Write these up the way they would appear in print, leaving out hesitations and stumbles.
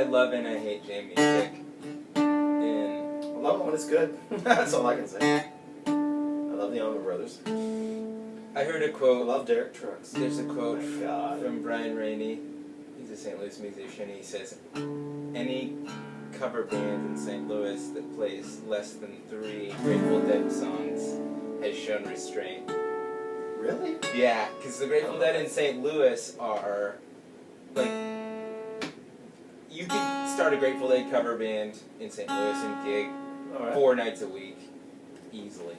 love and I hate J music. And I love it when it's good. That's all I can say. I love the Allman Brothers. I heard a I quote. love Derek Trucks. There's a quote Oh my God. from Brian Rainey. He's a St. Louis musician. He says, any cover band in St. Louis that plays less than 3 Grateful Dead songs has shown restraint. Really? Yeah, because the Grateful Dead in St. Louis are, like, you could start a Grateful Dead cover band in St. Louis and gig All right. 4 nights a week, easily.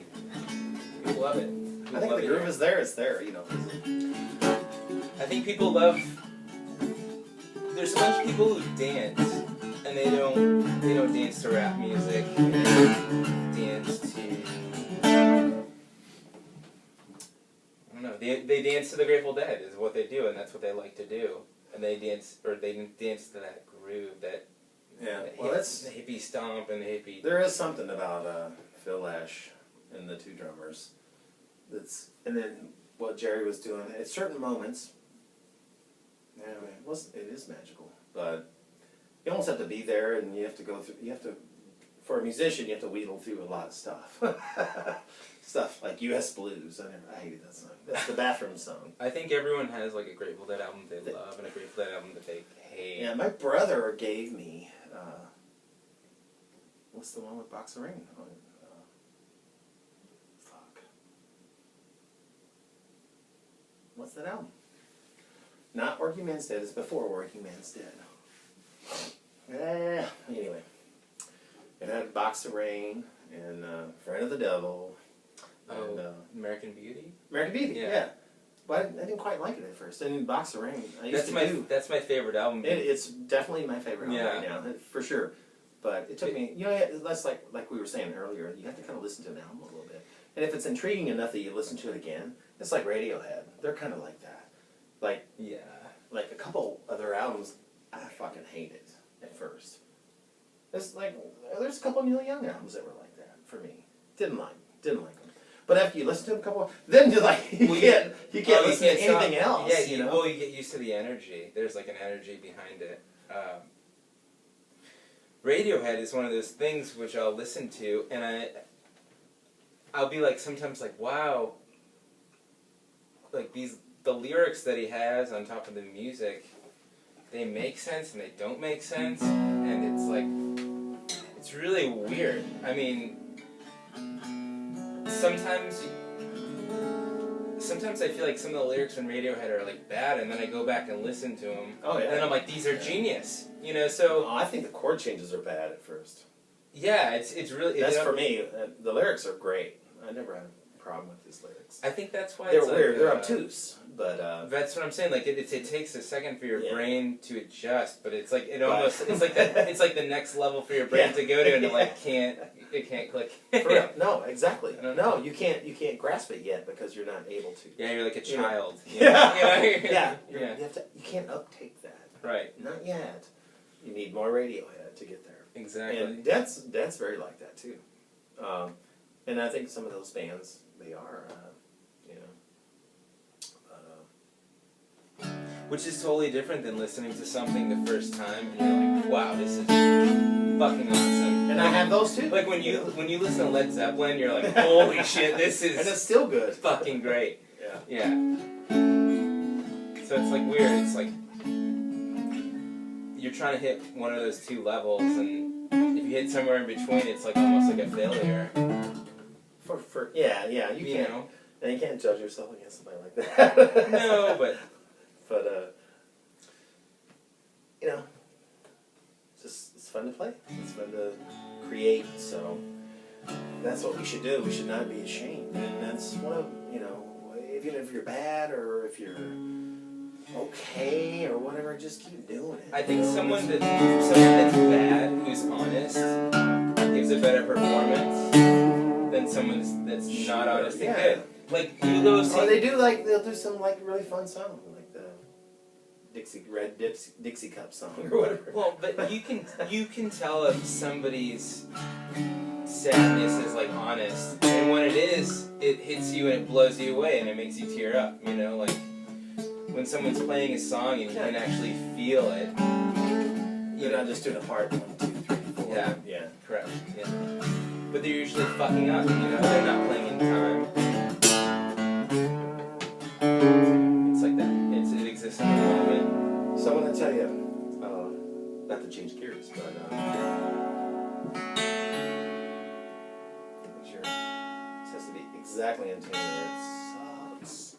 People love it. I think the groove is there. It's there, you know. I think people love. There's a bunch of people who dance, and they don't dance to rap music. They dance to. I don't know. They dance to the Grateful Dead is what they do, and that's what they like to do. And they dance to that groove, that. Yeah. that Well, that's the hippie stomp and the hippie. there is something about Phil Ash and the two drummers. And then what Jerry was doing at certain moments. Yeah, I mean, it is magical, but you almost have to be there, and you have to go through. You have to, for a musician, you have to wheedle through a lot of stuff. Stuff like U.S. Blues. I hated that song. That's the bathroom song. I think everyone has like a Grateful Dead album they love and a Grateful Dead album that they hate. Yeah, my brother gave me. What's the one with Box of Rain? Fuck. What's that album? Not Working Man's Dead. It's before Working Man's Dead. Yeah. Anyway, it had Box of Rain and Friend of the Devil. And, American Beauty? American Beauty. Yeah. Yeah. But I didn't quite like it at first. And Box of Rain. That's my favorite album. It's definitely my favorite album Yeah. right now, for sure. But it took me, that's like we were saying earlier, you have to kind of listen to an album a little bit. And if it's intriguing enough that you listen to it again, it's like Radiohead. They're kind of like that. Like a couple other albums, I fucking hated at first. It's like, there's a couple Neil Young albums that were like that for me. Didn't like them. But after you listen to them a couple, then you're like, you can't listen to anything else. Yeah, you know? Well, you get used to the energy. There's like an energy behind it. Radiohead is one of those things which I'll listen to, and I'll be like sometimes like, wow, like the lyrics that he has on top of the music, they make sense and they don't make sense, and it's like, it's really weird. I mean, sometimes I feel like some of the lyrics in Radiohead are like bad, and then I go back and listen to them. Oh, yeah. And then I'm like, these are genius, So I think the chord changes are bad at first. yeah, it's really. That's for me. The lyrics are great. I never had a problem with his lyrics. I think that's why They're it's weird. Like, They're obtuse, but that's what I'm saying. Like it takes a second for your brain to adjust, but it's like Right. it's like that. It's like the next level for your brain to go to, and it can't click. For real. No, exactly. I don't No, know. you can't grasp it yet because you're not able to. Yeah, you're like a You know. child. Yeah. Yeah. You can't uptake that. Right. Not yet. You need more Radiohead to get there. Exactly. And that's very like that too. And I think some of those bands they are, Which is totally different than listening to something the first time and you're like, wow, this is fucking awesome. And I have those too. Like when you listen to Led Zeppelin, you're like, holy shit, this is and it's still good. fucking great. Yeah. Yeah. So it's like weird. It's like you're trying to hit one of those two levels, and if you hit somewhere in between, it's like almost like a failure. You You can't. know? And you can't judge yourself against somebody like that. No, but it's fun to play. It's fun to create. So that's what we should do. We should not be ashamed. And that's one of even if you're bad or if you're okay or whatever, just keep doing it. I think someone that's bad, who's honest, gives a better performance than someone that's not honest and good. Like you go see. Or they'll do some really fun song like the Dixie Cup song or whatever. Well, but you can tell if somebody's sadness is like honest, and when it is, it hits you and it blows you away and it makes you tear up. Like when someone's playing a song and you can actually feel it. You're not just doing a part 1, 2, 3, 4. Yeah. Yeah. Correct. Yeah. But they're usually fucking up. You know, they're not playing in time. It's like that. It exists in the moment. So I want to tell you, not to change gears, but make sure this has to be exactly in tune or it sucks.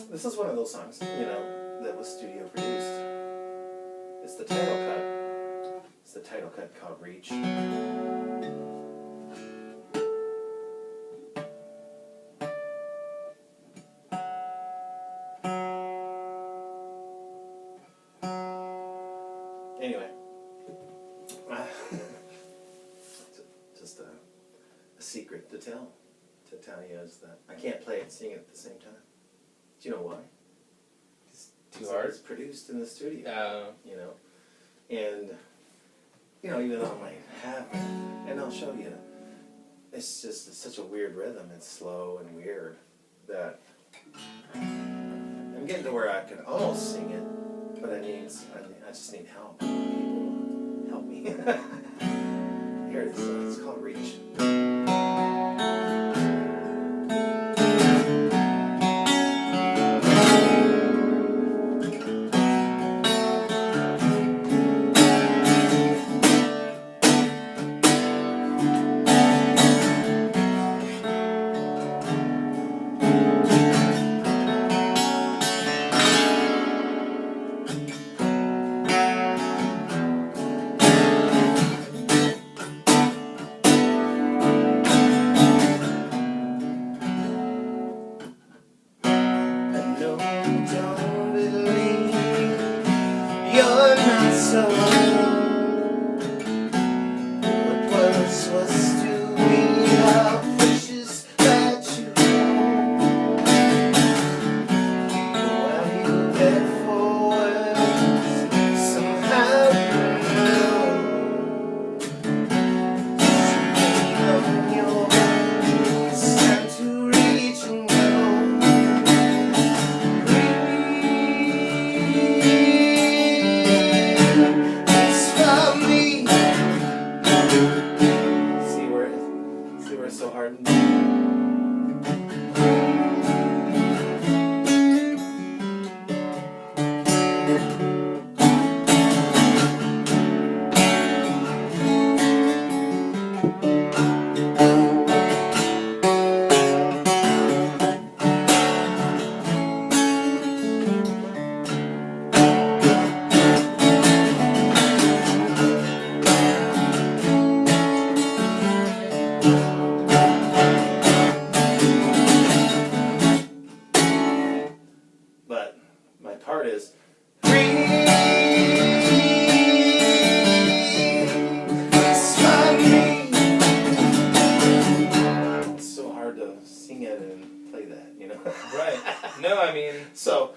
This is one of those songs, that was studio produced. It's the title cut. It's the title cut called Reach. Anyway, just a secret to tell you is that I can't play it and sing it at the same time. Do you know why? Too hard? It's produced in the studio, and even though I might have it, and I'll show you, it's such a weird rhythm. It's slow and weird that I'm getting to where I can almost sing it, but I just need help. People help me. Here it is. It's called Reach. You're not so what was to be how precious that you well you get forward somehow on your it's time to reach and go. So hard. But my part is it's so hard to sing it and play that, Right. No, I mean. So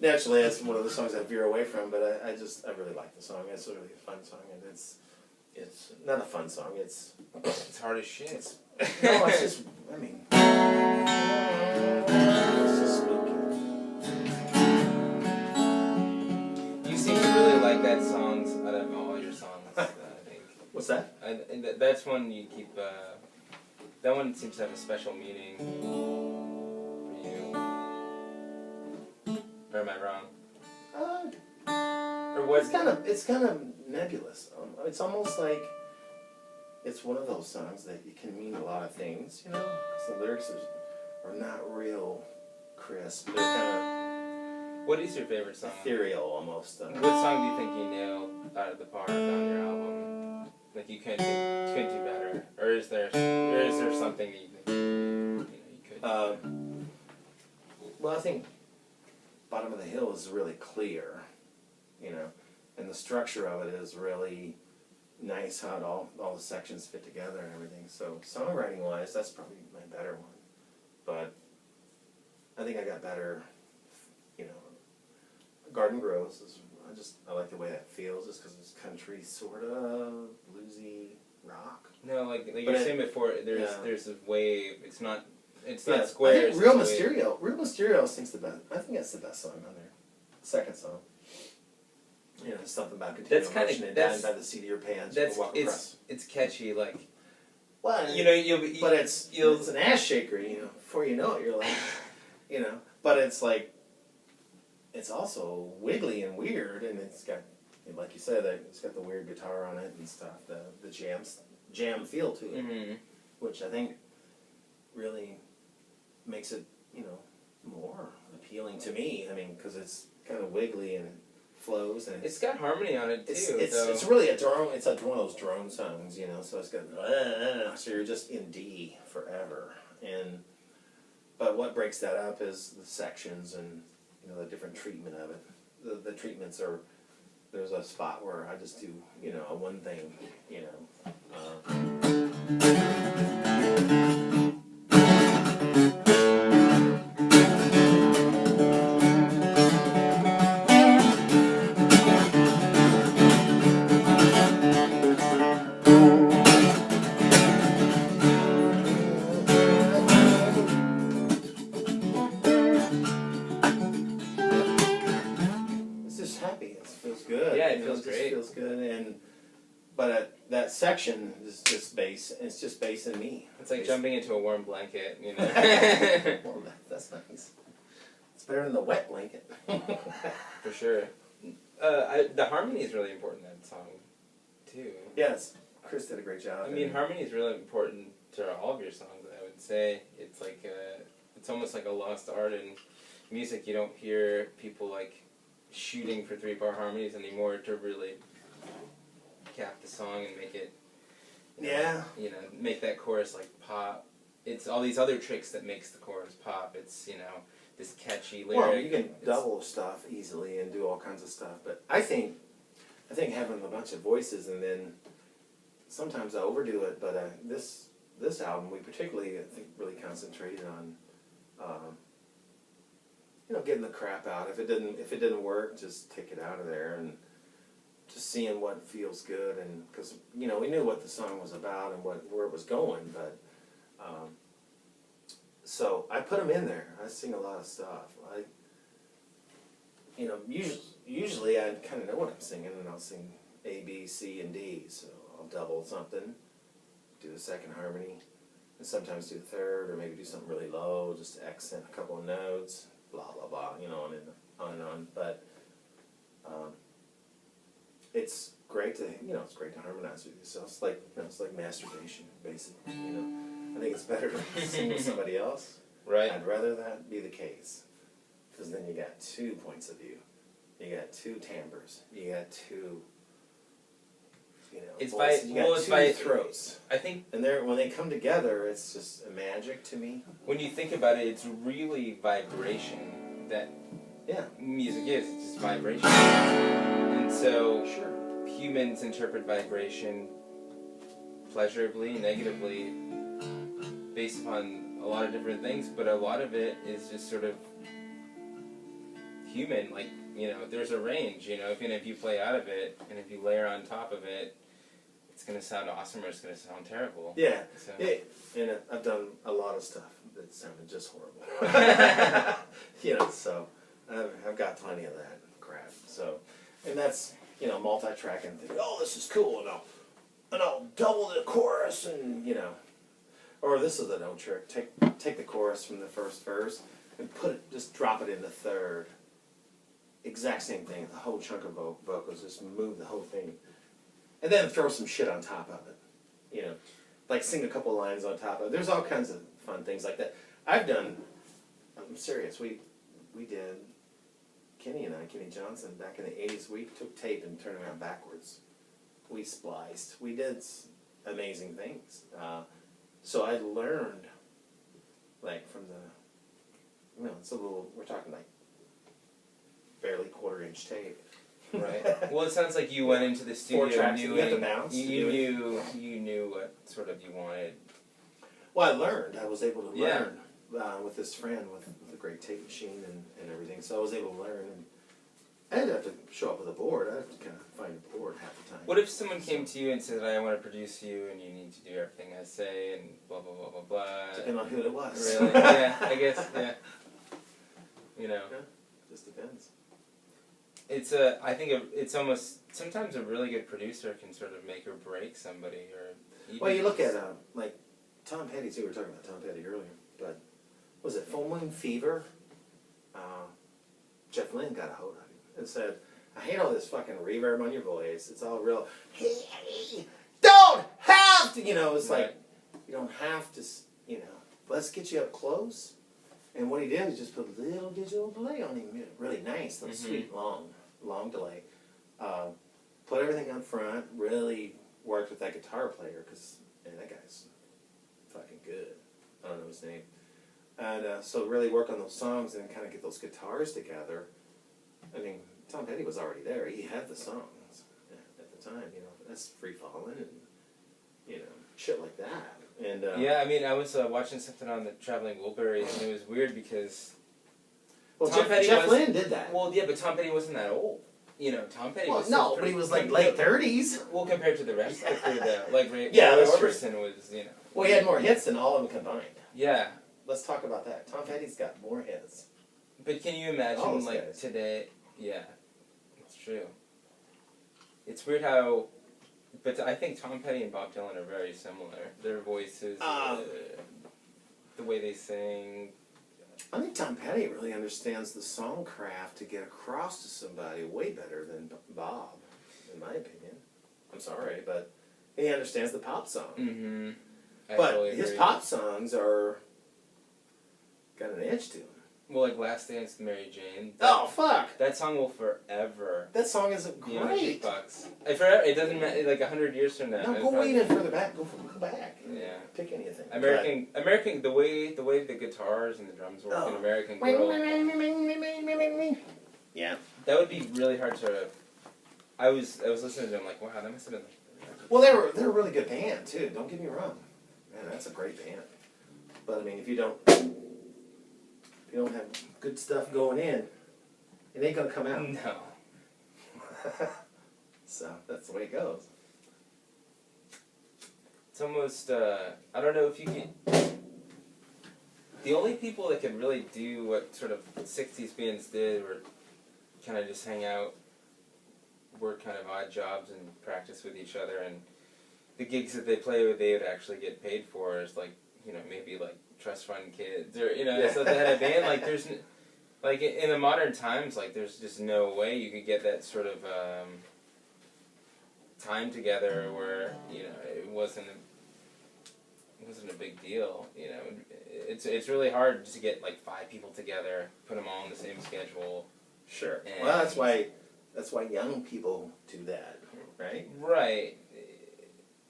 naturally, it's one of the songs I veer away from. But I really like the song. It's a really fun song, and it's not a fun song. It's hard as shit. It's just it's just spooky. You seem to really like that song out of all your songs, I think. What's that? And that's one you keep. That one seems to have a special meaning for you. Or am I wrong? Or what? It's kind of nebulous. It's almost like it's one of those songs that you can mean a lot of things, because the lyrics are not real crisp. They're kind What is your favorite song? of ethereal almost. What song do you think you nailed out of the park on your album? Like you couldn't do better, or is there something that you think you could? Well, I think Bottom of the Hill is really clear, and the structure of it is really nice how all the sections fit together and everything. So songwriting wise, that's probably my better one. But I think I got better, Garden Grows is I like the way that feels just because it's country sort of bluesy rock. No, like you were saying before, there's a wave. It's not It's Yeah, not square. I think Real Mysterio, I think's the best. I think that's the best song on there. Second song. You know, something about continuing motion and down by the seat of your pants. That's walk across. it's catchy, like Well, you know but it's an ass shaker. You know, before you know it, you're like, you know. But it's like, it's also wiggly and weird, and it's got, like you said, it's got the weird guitar on it and stuff. The jam feel to it, mm-hmm. which I think really makes it, you know, more appealing to me. I mean, because it's kind of wiggly and flows, and it's got harmony on it too. It's really a drone. It's like one of those drone songs, you know. So it's got so you're just in D forever. But what breaks that up is the sections and, you know, the different treatment of it. The treatments are, there's a spot where I just do, you know, a one thing, you know. That section is just bass. It's just bass and me. It's like jumping into a warm blanket, you know. Well, that's nice. It's better than the wet blanket. For sure. The harmony is really important in that song, too. Yes, Chris did a great job. I mean, harmony is really important to all of your songs. I would say it's like it's almost like a lost art in music. You don't hear people like shooting for 3-bar harmonies anymore to really cap the song and make it, you know, make that chorus like pop. It's all these other tricks that makes the chorus pop. It's, you know, this catchy lyric. Well, you can double stuff easily and do all kinds of stuff, but I think having a bunch of voices, and then sometimes I overdo it. But this album we particularly, I think, really concentrated on, you know, getting the crap out. If it didn't work, just take it out of there and just seeing what feels good. And because, you know, we knew what the song was about and where it was going, but so I put them in there. I sing a lot of stuff. You know, usually I kind of know what I'm singing, and I'll sing A, B, C, and D. So I'll double something, do the second harmony, and sometimes do the third, or maybe do something really low, just to accent a couple of notes, blah blah blah, you know, on and on. But it's great to, you know, it's great to harmonize with yourself. It's like, you know, it's like masturbation, basically. You know, I think it's better to sing with somebody else. Right. I'd rather that be the case, because then you got 2 points of view, you got 2 timbres, you got 2, you know, it's voices, you got 2 throats. I think, and when they come together, it's just a magic to me. When you think about it, it's really vibration that music is. It's just vibration. And so humans interpret vibration pleasurably, negatively, based upon a lot of different things, but a lot of it is just sort of human. Like, you know, there's a range, you know, if you play out of it, and if you layer on top of it, it's going to sound awesome or it's going to sound terrible. Yeah. So. Yeah. And I've done a lot of stuff that sounded just horrible. You know, so I've got plenty of that crap. So, and that's, you know, multi-track and think, oh, this is cool, and I'll double the chorus, and, you know, or this is an old trick. Take the chorus from the first verse and just drop it in the third. Exact same thing. The whole chunk of vocals, just move the whole thing, and then throw some shit on top of it. You know, like sing a couple lines on top of it. There's all kinds of fun things like that. I'm serious. We did, Kenny Johnson, back in the 80s, we took tape and turned around backwards. We spliced. We did amazing things. So I learned, like, from the, you know, it's a little, we're talking like barely 1/4-inch tape. Right. Well, it sounds like you went into the studio 4 tracks, knowing, you have to bounce. you knew what sort of you wanted. Well, I learned. I was able to learn with this friend with a great tape machine and everything. So I was able to learn. And I didn't have to show up with a board. I had to kind of find a board half the time. What if someone came to you and said, I want to produce you and you need to do everything I say and blah, blah, blah, blah, blah. depending on who it was. Really? Yeah, I guess. Yeah. You know. Yeah, just depends. It's I think it's almost sometimes a really good producer can sort of make or break somebody, or even Well, you look at like Tom Petty too. We were talking about Tom Petty earlier, but was it Full Moon Fever? Jeff Lynne got a hold of him and said, "I hate all this fucking reverb on your voice. It's all real. Hey, don't have to. You know, it's like you don't have to. You know, let's get you up close." And what he did was just put a little digital delay on him, really nice, little sweet, long delay. Put everything up front, really worked with that guitar player, because, man, that guy's fucking good. I don't know his name. And so really work on those songs and kind of get those guitars together. I mean, Tom Petty was already there. He had the songs at the time, you know. That's Free Fallin' and, you know, shit like that. And yeah, I mean, I was watching something on the Traveling Wilburys, and it was weird because Jeff Lynne did that. Well, yeah, but Tom Petty wasn't that old. You know, Tom Petty was no, but he was like late 30s. Well, compared to the rest of the crew, though. Like, Roy Orbison was, you know. Well, he had more hits than all of them combined. Yeah. Let's talk about that. Tom Petty's got more hits. But can you imagine, like, today? Yeah, it's true. It's weird how... But I think Tom Petty and Bob Dylan are very similar. Their voices, the way they sing. I think Tom Petty really understands the song craft to get across to somebody way better than Bob, in my opinion. I'm sorry, but he understands the pop song. Mm-hmm. But totally his agree. pop songs are got an edge to them. Well, like Last Dance with Mary Jane. Oh, fuck! That song will forever. That song is great. Forever. It doesn't matter, like 100 years from now. No, go even further back. Go back. Yeah. Pick anything. American, the way the guitars and the drums work in American Girl. Yeah. That would be really hard to. I was listening to them like, wow, that must have been. Well, they're a really good band too. Don't get me wrong. Man, that's a great band. But I mean, if you don't have good stuff going in, it ain't gonna come out. No. So that's the way it goes. It's almost. I don't know if you can. The only people that could really do what sort of 60s bands did were kind of just hang out, work kind of odd jobs and practice with each other, and the gigs that they play with, they would actually get paid for is like, you know, maybe like trust fund kids, or, you know, Yeah. so they had a band, like there's, like in the modern times, like there's just no way you could get that sort of time together where, you know, it wasn't a big deal, you know. It's really hard just to get like 5 people together, put them all on the same schedule. Sure. And Well, that's why young people do that, right? Right.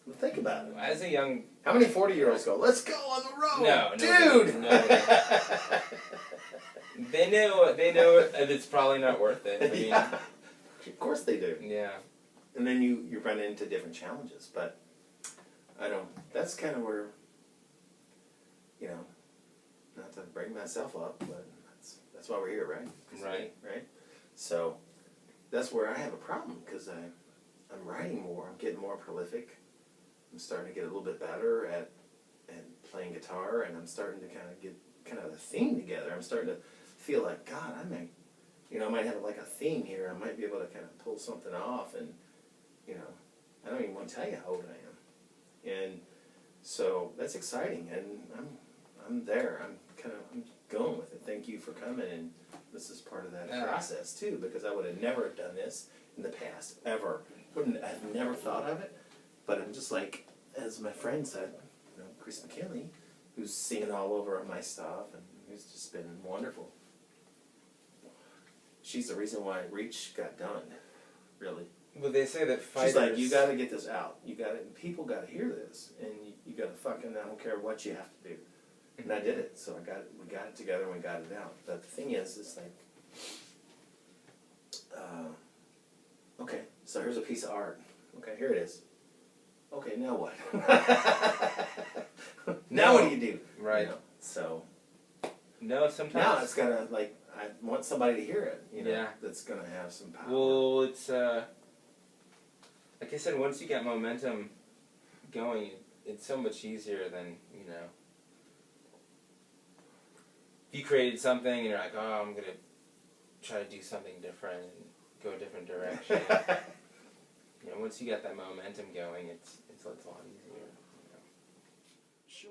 Well, think about it. As a young... How many 40-year-olds go, let's go on the road? No, dude! They know it's probably not worth it. I mean, Yeah. Of course they do. yeah. And then you run into different challenges, but I don't. That's kind of where, you know, not to bring myself up, but that's why we're here, right? Right. Right. So that's where I have a problem because I'm writing more. I'm getting more prolific. I'm starting to get a little bit better at playing guitar, and I'm starting to kind of get kind of a theme together. I'm starting to feel like, God, I might have like a theme here. I might be able to kind of pull something off, and you know, I don't even want to tell you how old I am. And so that's exciting, and I'm there. I'm going with it. Thank you for coming, and this is part of that process too, because I would have never done this in the past ever. I've never thought of it, but I'm just like, as my friend said, you know, Chris McKinley, who's singing all over my stuff, and who's just been wonderful. She's the reason why Reach got done, really. Well, they say that fighters... She's like, you got to get this out. You got it. People got to hear this, and you got to fucking. I don't care what you have to do. And I did it. So we got it together, and we got it out. But the thing is, it's like, okay, so here's a piece of art. Okay, here it is. Okay, now what? Now what do you do? Right. You know? So No, sometimes... now it's gotta, like, I want somebody to hear it. You know, Yeah. that's gonna have some power. Well, it's like I said, once you get momentum going, it's so much easier than, you know, if you created something and you're like, oh, I'm gonna try to do something different and go a different direction. Once you got that momentum going, it's a lot easier. Sure.